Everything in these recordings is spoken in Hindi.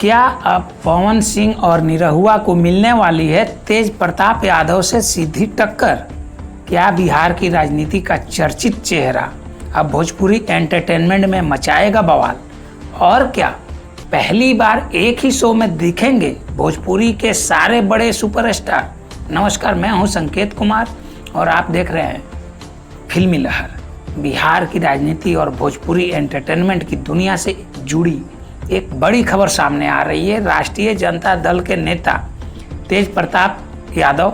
क्या अब पवन सिंह और निरहुआ को मिलने वाली है तेज प्रताप यादव से सीधी टक्कर? क्या बिहार की राजनीति का चर्चित चेहरा अब भोजपुरी एंटरटेनमेंट में मचाएगा बवाल? और क्या पहली बार एक ही शो में दिखेंगे भोजपुरी के सारे बड़े सुपरस्टार? नमस्कार, मैं हूं संकेत कुमार और आप देख रहे हैं फिल्मी लहर। बिहार की राजनीति और भोजपुरी एंटरटेनमेंट की दुनिया से जुड़ी एक बड़ी खबर सामने आ रही है। राष्ट्रीय जनता दल के नेता तेज प्रताप यादव,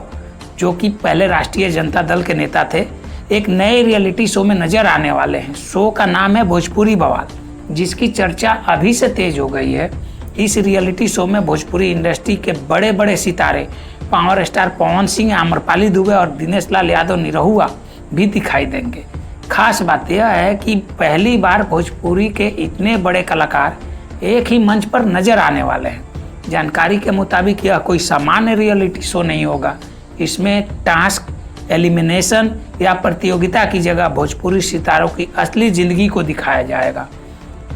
जो कि पहले राष्ट्रीय जनता दल के नेता थे, एक नए रियलिटी शो में नजर आने वाले हैं। शो का नाम है भोजपुरी बवाल, जिसकी चर्चा अभी से तेज हो गई है। इस रियलिटी शो में भोजपुरी इंडस्ट्री के बड़े बड़े सितारे पावर स्टार पवन सिंह, आम्रपाली दुबे और दिनेश लाल यादव निरहुआ भी दिखाई देंगे। खास बात यह है कि पहली बार भोजपुरी के इतने बड़े कलाकार एक ही मंच पर नजर आने वाले हैं। जानकारी के मुताबिक यह कोई सामान्य रियलिटी शो नहीं होगा। इसमें टास्क, एलिमिनेशन या प्रतियोगिता की जगह भोजपुरी सितारों की असली जिंदगी को दिखाया जाएगा।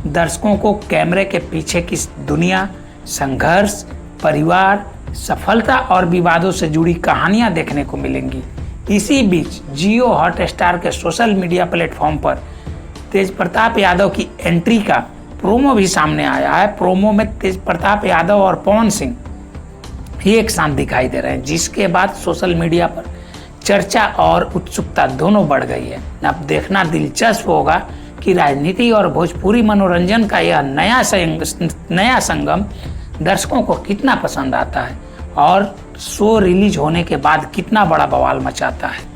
दर्शकों को कैमरे के पीछे की दुनिया, संघर्ष, परिवार, सफलता और विवादों से जुड़ी कहानियां देखने को मिलेंगी। इसी बीच जियो हॉटस्टार के सोशल मीडिया प्लेटफॉर्म पर तेज प्रताप यादव की एंट्री का प्रोमो भी सामने आया है। प्रोमो में तेज प्रताप यादव और पवन सिंह ही एक साथ दिखाई दे रहे हैं, जिसके बाद सोशल मीडिया पर चर्चा और उत्सुकता दोनों बढ़ गई है। अब देखना दिलचस्प होगा कि राजनीति और भोजपुरी मनोरंजन का यह नया संगम दर्शकों को कितना पसंद आता है और शो रिलीज होने के बाद कितना बड़ा बवाल मचाता है।